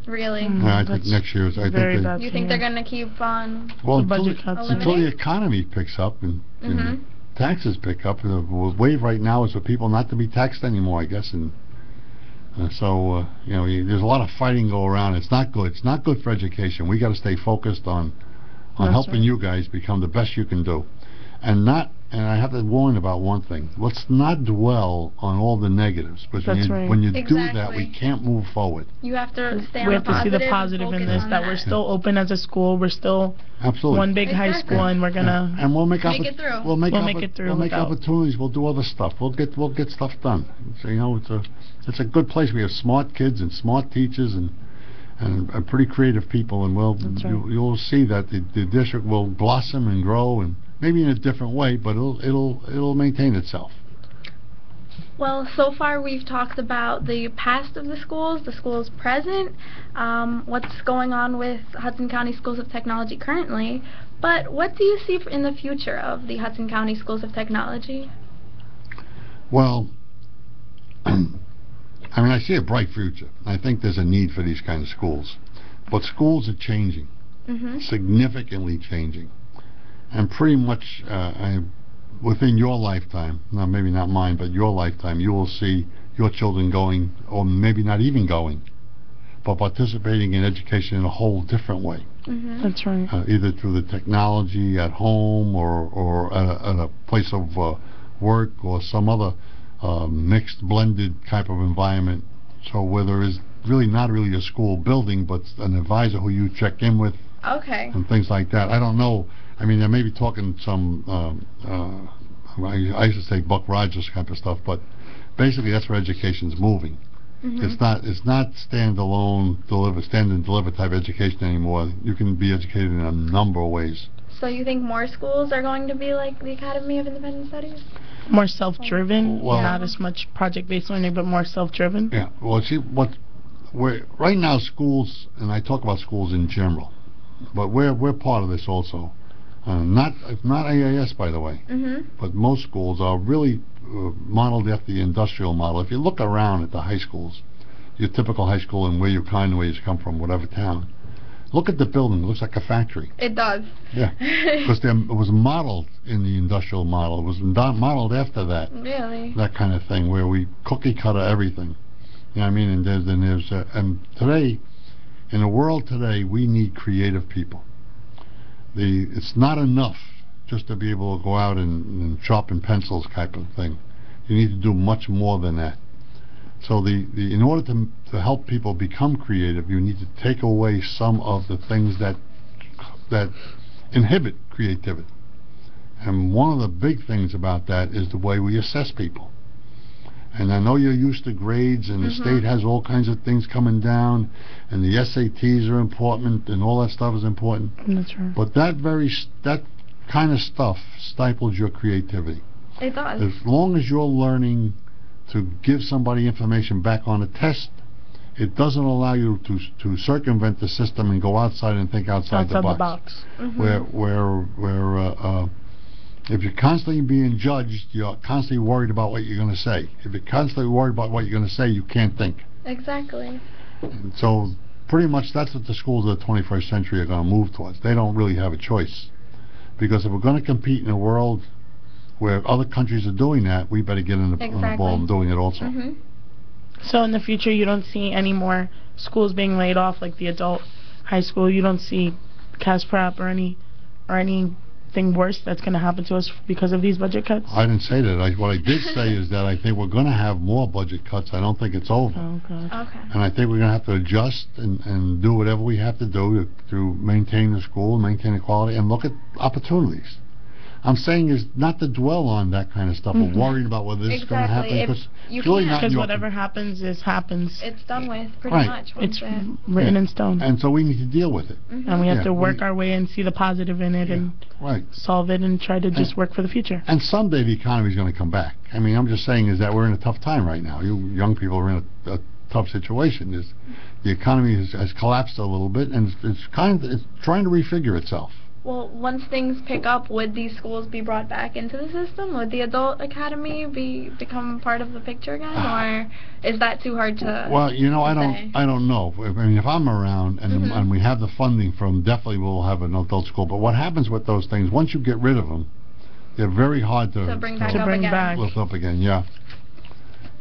[SPEAKER 3] Really?
[SPEAKER 4] I think next year is. I think
[SPEAKER 3] you think they're going to keep on?
[SPEAKER 4] Well,
[SPEAKER 2] the budget cuts
[SPEAKER 4] until the economy picks up and taxes pick up. The wave right now is for people not to be taxed anymore, I guess, and so there's a lot of fighting go around. It's not good. It's not good for education. We got to stay focused on helping you guys become the best you can do, and I have to warn about one thing. Let's not dwell on all the negatives, because when you do that, we can't move forward.
[SPEAKER 3] You have to stay on
[SPEAKER 2] We have to see the positive in this, that we're still open as a school. We're still one big high school, and we're gonna
[SPEAKER 4] and we'll make
[SPEAKER 3] it through.
[SPEAKER 4] We'll make opportunities. We'll do other stuff. We'll get stuff done. So, it's a good place. We have smart kids and smart teachers and pretty creative people, and you'll see that the district will blossom and grow, and maybe in a different way, but it'll maintain itself.
[SPEAKER 3] Well, so far we've talked about the past of the school's present, what's going on with Hudson County Schools of Technology currently, but what do you see in the future of the Hudson County Schools of Technology?
[SPEAKER 4] Well, I see a bright future. I think there's a need for these kind of schools. But schools are changing, significantly changing. And pretty much within your lifetime, now maybe not mine, but your lifetime, you will see your children going, or maybe not even going, but participating in education in a whole different way.
[SPEAKER 2] That's right.
[SPEAKER 4] Either through the technology at home or at a place of work or some other mixed, blended type of environment. So where there is not really a school building, but an advisor who you check in with, and things like that. I don't know. I mean, they may be talking some, I used to say Buck Rogers type of stuff, but basically that's where education's moving. It's not stand and deliver type education anymore. You can be educated in a number of ways.
[SPEAKER 3] So you think more schools are going to be like the Academy of Independent Studies?
[SPEAKER 2] More self-driven, not as much project-based learning, but more self-driven?
[SPEAKER 4] Yeah, well, see, right now schools, and I talk about schools in general, but we're part of this also. Not AIS, by the way, but most schools are really modeled after the industrial model. If you look around at the high schools, your typical high school and where you come from, whatever town, look at the building. It looks like a factory.
[SPEAKER 3] It does.
[SPEAKER 4] Yeah, because it was modeled in the industrial model. It was modeled after that.
[SPEAKER 3] Really?
[SPEAKER 4] That kind of thing, where we cookie cutter everything. You know what I mean? And today, in the world today, we need creative people. It's not enough just to be able to go out and sharpen pencils type of thing. You need to do much more than that. So in order to help people become creative, you need to take away some of the things that inhibit creativity. And one of the big things about that is the way we assess people. And I know you're used to grades, and the state has all kinds of things coming down, and the SATs are important, and all that stuff is important.
[SPEAKER 2] That's right.
[SPEAKER 4] But that kind of stuff stifles your creativity.
[SPEAKER 3] It does.
[SPEAKER 4] As long as you're learning to give somebody information back on a test, it doesn't allow you to circumvent the system and go outside and think outside the box.
[SPEAKER 2] Mm-hmm.
[SPEAKER 4] Where If you're constantly being judged, you're constantly worried about what you're going to say. If you're constantly worried about what you're going to say, you can't think.
[SPEAKER 3] Exactly.
[SPEAKER 4] And so pretty much that's what the schools of the 21st century are going to move towards. They don't really have a choice. Because if we're going to compete in a world where other countries are doing that, we better get on the ball and doing it also.
[SPEAKER 2] So in the future, you don't see any more schools being laid off, like the adult high school. You don't see cash prep or anything worse that's going to happen to us because of these budget cuts?
[SPEAKER 4] I didn't say that. What I did say is that I think we're going to have more budget cuts. I don't think it's over.
[SPEAKER 2] Oh, God.
[SPEAKER 3] Okay.
[SPEAKER 4] And I think we're going to have to adjust and do whatever we have to do to maintain the school, maintain the quality, and look at opportunities. I'm saying is not to dwell on that kind of stuff or worrying about whether this is going to happen. Because really not
[SPEAKER 2] because whatever happens happens.
[SPEAKER 3] It's done with pretty much.
[SPEAKER 2] It's written in stone.
[SPEAKER 4] And so we need to deal with it.
[SPEAKER 2] And we have to work our way and see the positive in it and solve it and try to just work for the future.
[SPEAKER 4] And someday the economy is going to come back. I mean, I'm just saying is that we're in a tough time right now. You young people are in a tough situation. The economy has collapsed a little bit, and it's trying to refigure itself.
[SPEAKER 3] Well, once things pick up, would these schools be brought back into the system? Would the adult academy become part of the picture again, or is that too hard to?
[SPEAKER 4] Well, I don't know. I mean, if I'm around and we have the funding for them, definitely we'll have an adult school. But what happens with those things once you get rid of them, they're very hard to
[SPEAKER 3] bring back
[SPEAKER 4] lift up again. Yeah.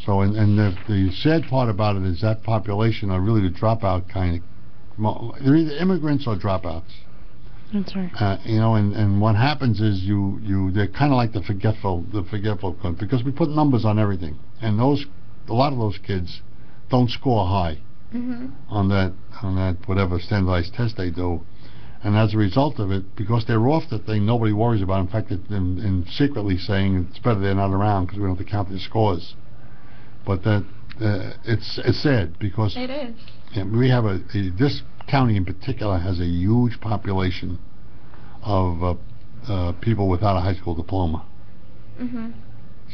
[SPEAKER 4] So and the sad part about it is that population are really the dropout kind of. They're either immigrants or dropouts.
[SPEAKER 2] That's right.
[SPEAKER 4] And what happens is they're kind of like the forgetful because we put numbers on everything, and a lot of those kids don't score high on that whatever standardized test they do, and as a result of it, because they're off the thing, nobody worries about it. In fact, and secretly saying it's better they're not around because we don't have to count their scores. But that it's sad because
[SPEAKER 3] it is.
[SPEAKER 4] Yeah, we have this county in particular has a huge population of people without a high school diploma.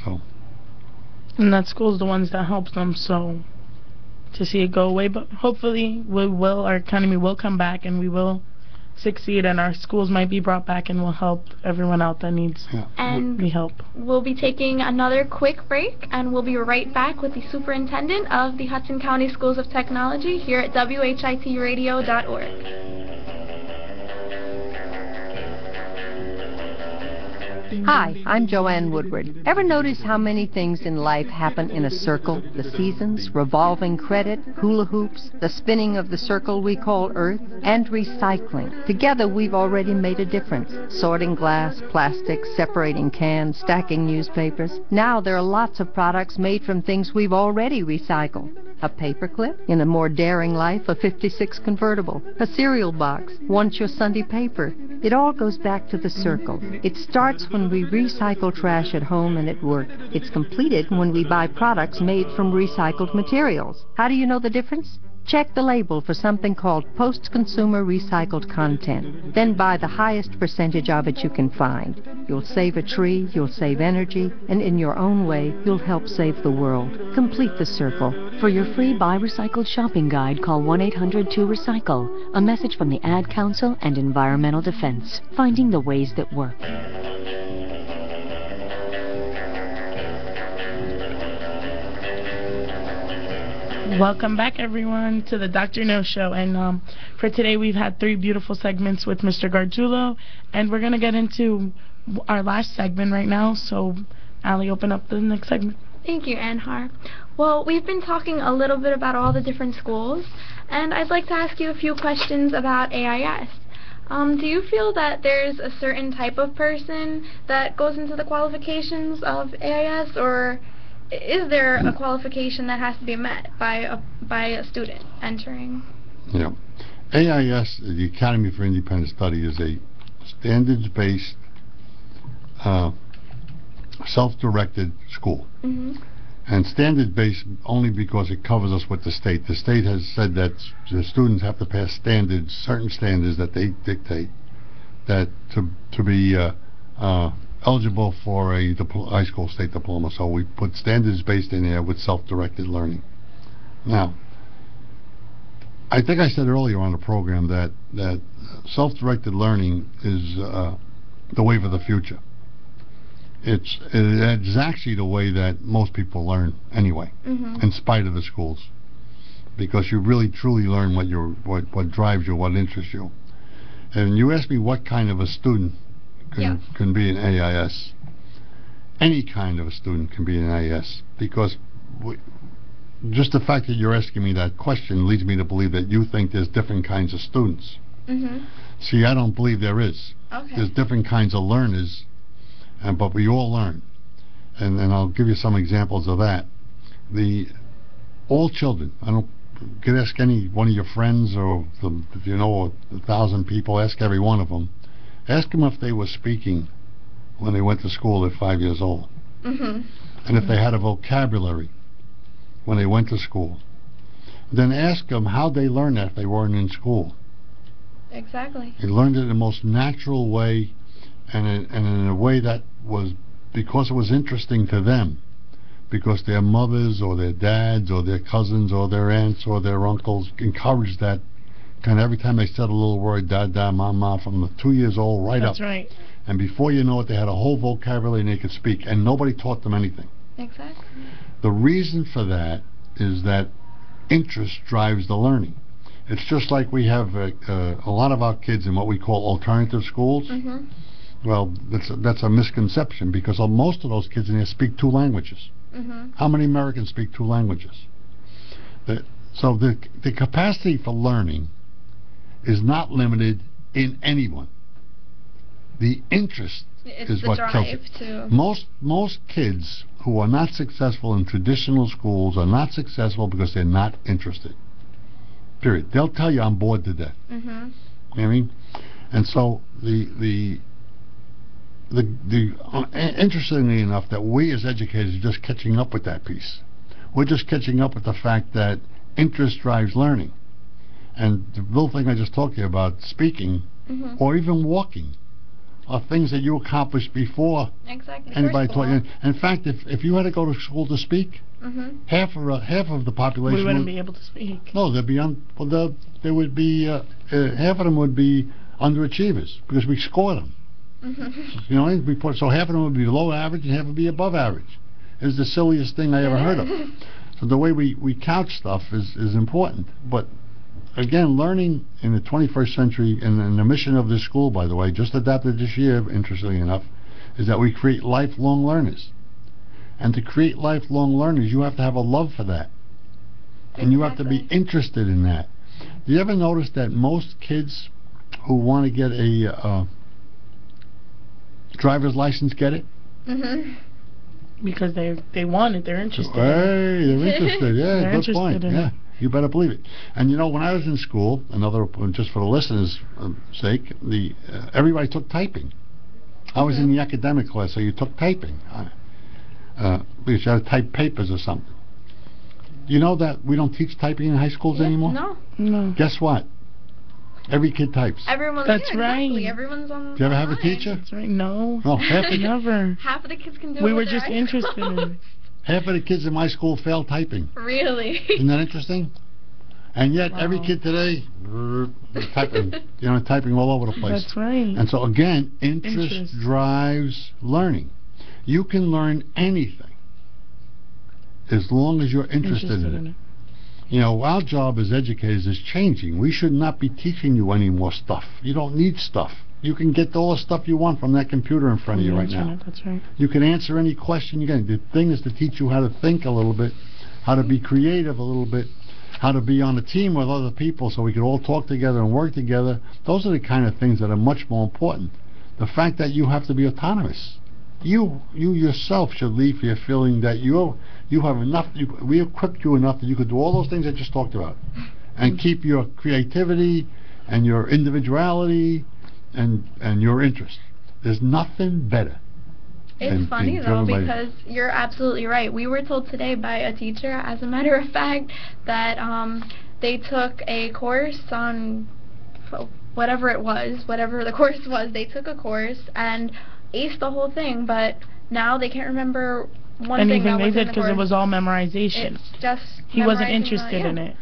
[SPEAKER 4] So.
[SPEAKER 2] And that school's the ones that helps them. So to see it go away, but hopefully our economy will come back and we will succeed, and our schools might be brought back and will help everyone out that needs the help.
[SPEAKER 3] We'll be taking another quick break, and we'll be right back with the superintendent of the Hudson County Schools of Technology here at WHITradio.org.
[SPEAKER 7] Hi, I'm Joanne Woodward. Ever notice how many things in life happen in a circle? The seasons, revolving credit, hula hoops, the spinning of the circle we call Earth, and recycling. Together we've already made a difference. Sorting glass, plastic, separating cans, stacking newspapers. Now there are lots of products made from things we've already recycled. A paperclip, in a more daring life, a 56 convertible, a cereal box, once your Sunday paper. It all goes back to the circle. It starts when we recycle trash at home and at work. It's completed when we buy products made from recycled materials. How do you know the difference? Check the label for something called post-consumer recycled content. Then buy the highest percentage of it you can find. You'll save a tree, you'll save energy, and in your own way, you'll help save the world. Complete the circle.
[SPEAKER 6] For your free Buy Recycled shopping guide, call 1-800-2-RECYCLE. A message from the Ad Council and Environmental Defense. Finding the ways that work.
[SPEAKER 2] Welcome back, everyone, to the Dr. No Show. And for today, we've had 3 beautiful segments with Mr. Gargiulo, and we're going to get into our last segment right now. So, Allie, open up the next segment.
[SPEAKER 3] Thank you, Anhar. Well, we've been talking a little bit about all the different schools, and I'd like to ask you a few questions about AIS. Do you feel that there's a certain type of person that goes into the qualifications of AIS, or is there a qualification that has to be met by a student entering?
[SPEAKER 4] Yeah. AIS, the Academy for Independent Study, is a standards-based, self-directed school. And standards-based only because it covers us with the state. The state has said that the students have to pass standards, certain standards that they dictate, that to be eligible for a high school state diploma. So we put standards-based in there with self-directed learning. Now, I think I said earlier on the program that self-directed learning is the wave of the future. it's actually the way that most people learn anyway, in spite of the schools, because you really truly learn what drives you, what interests you. And you asked me what kind of a student can be an AIS. Any kind of a student can be an AIS, because just the fact that you're asking me that question leads me to believe that you think there's different kinds of students. See, I don't believe there is.
[SPEAKER 3] Okay.
[SPEAKER 4] There's different kinds of learners, but we all learn. And I'll give you some examples of that. All children, you could ask any one of your friends, or if you know 1,000 people, ask every one of them. Ask them if they were speaking when they went to school at 5 years old. And if they had a vocabulary when they went to school. Then ask them how they learned that if they weren't in school.
[SPEAKER 3] Exactly.
[SPEAKER 4] They learned it in the most natural way, and in a way that was because it was interesting to them, because their mothers or their dads or their cousins or their aunts or their uncles encouraged that. Kind of every time they said a little word, dada, mama, from the 2 years old right up.
[SPEAKER 2] That's right.
[SPEAKER 4] And before you know it, they had a whole vocabulary and they could speak, and nobody taught them anything.
[SPEAKER 3] Exactly.
[SPEAKER 4] The reason for that is that interest drives the learning. It's just like we have a lot of our kids in what we call alternative schools. Well, that's a misconception, because most of those kids in there speak 2 languages. How many Americans speak 2 languages? So the capacity for learning is not limited in anyone. The interest is what kills it. Most kids who are not successful in traditional schools are not successful because they're not interested. Period. They'll tell you, I'm bored to death. You know what I mean? And so interestingly enough, that we as educators are just catching up with that piece. We're just catching up with the fact that interest drives learning. And the little thing I just talked to you about, speaking or even walking, are things that you accomplished before anybody taught you. In fact, if you had to go to school to speak, half of the population
[SPEAKER 2] we wouldn't be able to speak.
[SPEAKER 4] No, they'd be there would be half of them would be underachievers, because we scored them. You know, so half of them would be below average and half would be above average. It's the silliest thing I ever heard of. So the way we couch stuff is important. But again, learning in the 21st century, and the mission of this school, by the way, just adapted this year, interestingly enough, is that we create lifelong learners. And to create lifelong learners, you have to have a love for that. And you have to be interested in that. Do you ever notice that most kids who want to get a driver's license get it?
[SPEAKER 2] Because they want it, they're interested.
[SPEAKER 4] Hey, they're interested. Yeah,
[SPEAKER 2] they're
[SPEAKER 4] good point.
[SPEAKER 2] Yeah,
[SPEAKER 4] you better believe it. And you know, when I was in school, just for the listeners' sake, everybody took typing. I was in the academic class, so you took typing. Because you had to type papers or something. You know that we don't teach typing in high schools anymore?
[SPEAKER 2] No.
[SPEAKER 4] Guess what? Every kid types.
[SPEAKER 2] That's right.
[SPEAKER 3] Exactly. Everyone's on.
[SPEAKER 4] Do you ever have a teacher?
[SPEAKER 2] That's right. No.
[SPEAKER 4] No,
[SPEAKER 2] never.
[SPEAKER 3] Half of the kids can do it.
[SPEAKER 2] We were just interested in it.
[SPEAKER 4] Half of the kids in my school failed typing.
[SPEAKER 3] Really?
[SPEAKER 4] Isn't that interesting? And yet, every kid today, typing, typing all over the place.
[SPEAKER 2] That's right.
[SPEAKER 4] And so again, interest drives learning. You can learn anything as long as you're interested in it. You know, our job as educators is changing. We should not be teaching you any more stuff. You don't need stuff. You can get all the stuff you want from that computer in front of you right now.
[SPEAKER 2] That's right.
[SPEAKER 4] You can answer any question you get. The thing is to teach you how to think a little bit, how to be creative a little bit, how to be on a team with other people so we can all talk together and work together. Those are the kind of things that are much more important. The fact that you have to be autonomous. You yourself should leave here feeling that you have enough. We equipped you enough that you could do all those things I just talked about, and keep your creativity and your individuality and your interest. There's nothing better.
[SPEAKER 3] It's funny though, because you're absolutely right. We were told today by a teacher, as a matter of fact, that they took a course on whatever the course was. They took a course and aced the whole thing, but now they can't remember one thing that was in the course.
[SPEAKER 2] Anything they did because it was all memorization.
[SPEAKER 3] It's just
[SPEAKER 2] he wasn't interested in it.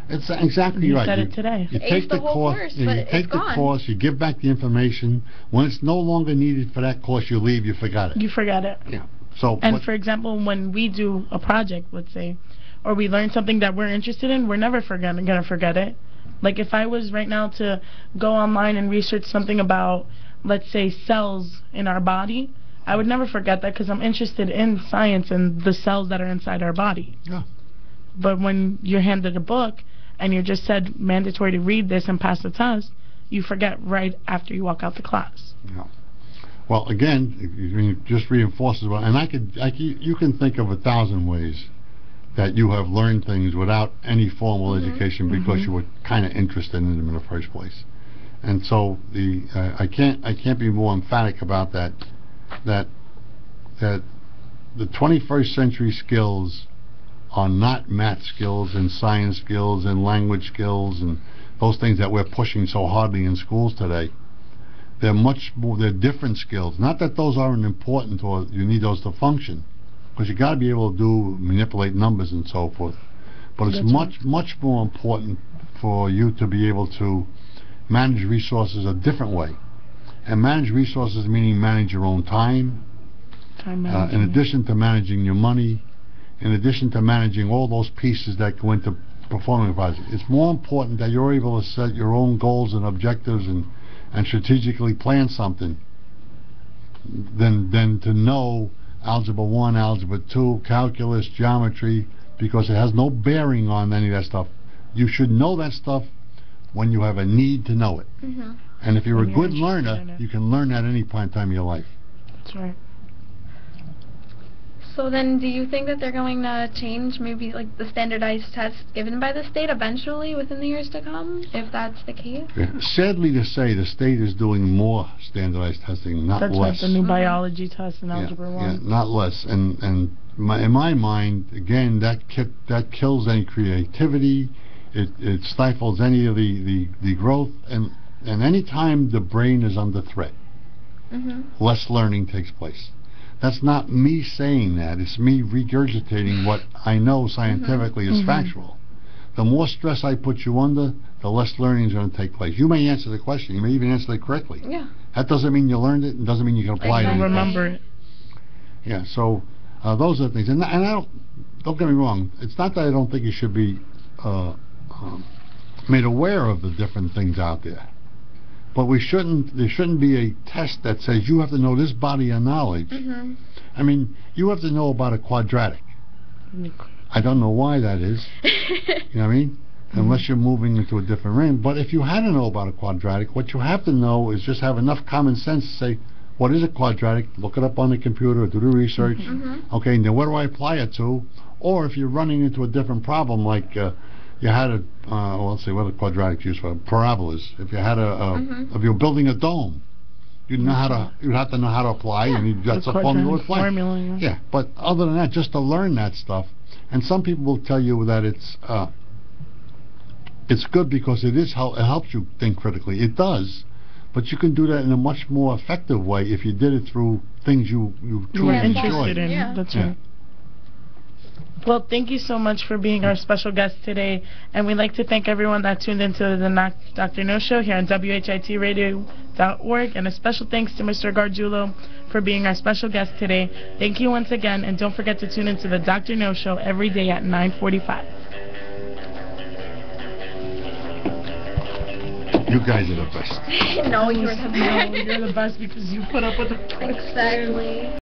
[SPEAKER 4] It's exactly
[SPEAKER 2] You
[SPEAKER 4] right.
[SPEAKER 2] said it today.
[SPEAKER 4] You
[SPEAKER 3] Ace
[SPEAKER 4] take
[SPEAKER 3] the
[SPEAKER 4] the
[SPEAKER 3] whole
[SPEAKER 4] course.
[SPEAKER 3] course,
[SPEAKER 4] You
[SPEAKER 3] but
[SPEAKER 4] take
[SPEAKER 3] it's
[SPEAKER 4] the
[SPEAKER 3] gone.
[SPEAKER 4] course. You give back the information. When it's no longer needed for that course, you leave. You forgot it.
[SPEAKER 2] You forget it.
[SPEAKER 4] Yeah. So.
[SPEAKER 2] And for example, when we do a project, let's say, or we learn something that we're interested in, we're never gonna forget it. Like if I was right now to go online and research something about, let's say, cells in our body, I would never forget that because I'm interested in science and the cells that are inside our body.
[SPEAKER 4] Yeah.
[SPEAKER 2] But when you're handed a book and you're just said mandatory to read this and pass the test, you forget right after you walk out the class.
[SPEAKER 4] Yeah. Well, again, it just reinforces what, and you can think of 1,000 ways that you have learned things without any formal education because you were kind of interested in them in the first place. And so I can't be more emphatic about that the 21st century skills are not math skills and science skills and language skills and those things that we're pushing so hardly in schools today. They're much more, they're different skills. Not that those aren't important or you need those to function, because you got to be able to manipulate numbers and so forth. But it's much more important for you to be able to manage resources a different way. And manage resources meaning manage your own time, in addition to managing your money, in addition to managing all those pieces that go into performing a project. It's more important that you're able to set your own goals and objectives and strategically plan something than to know Algebra 1, Algebra 2, calculus, geometry, because it has no bearing on any of that stuff. You should know that stuff when you have a need to know it. And if you're a good learner, you can learn at any point in time in your life.
[SPEAKER 2] That's right.
[SPEAKER 3] So then, do you think that they're going to change maybe like the standardized tests given by the state eventually within the years to come, if that's the case?
[SPEAKER 4] Sadly to say, the state is doing more standardized testing, not
[SPEAKER 2] That's
[SPEAKER 4] less.
[SPEAKER 2] like the new biology test in Algebra 1.
[SPEAKER 4] Yeah, not less. And in my mind, again, that kills any creativity. It stifles any of the growth. And any time the brain is under threat, less learning takes place. That's not me saying that. It's me regurgitating what I know scientifically is factual. The more stress I put you under, the less learning is going to take place. You may answer the question. You may even answer it correctly. Yeah. That doesn't mean you learned it. It doesn't mean you can apply it.
[SPEAKER 2] Remember it.
[SPEAKER 4] Yeah. So those are the things. And I don't get me wrong. It's not that I don't think you should be made aware of the different things out there. But there shouldn't be a test that says you have to know this body of knowledge. I mean, you have to know about a quadratic. I don't know why that is. You know what I mean? Unless you're moving into a different ring. But if you had to know about a quadratic, what you have to know is just have enough common sense to say, what is a quadratic? Look it up on the computer, do the research. Okay, and then where do I apply it to? Or if you're running into a different problem, like you had a, well, let's see, what are quadratics used for? Parabolas. If you had if you're building a dome, you'd have to know how to apply, and that's a formula to apply. Yeah, but other than that, just to learn that stuff, and some people will tell you that it's good because it helps you think critically. It does, but you can do that in a much more effective way if you did it through things you truly
[SPEAKER 2] interested
[SPEAKER 4] enjoy.
[SPEAKER 2] in. That's right. Well, thank you so much for being our special guest today, and we'd like to thank everyone that tuned into the Dr. No Show here on WHIT Radio.org, and a special thanks to Mr. Gargiulo for being our special guest today. Thank you once again, and don't forget to tune into the Dr. No Show every day at 9:45.
[SPEAKER 4] You guys are the best.
[SPEAKER 3] No, you're the best.
[SPEAKER 2] No, you're the best because you put up with the
[SPEAKER 3] Exactly.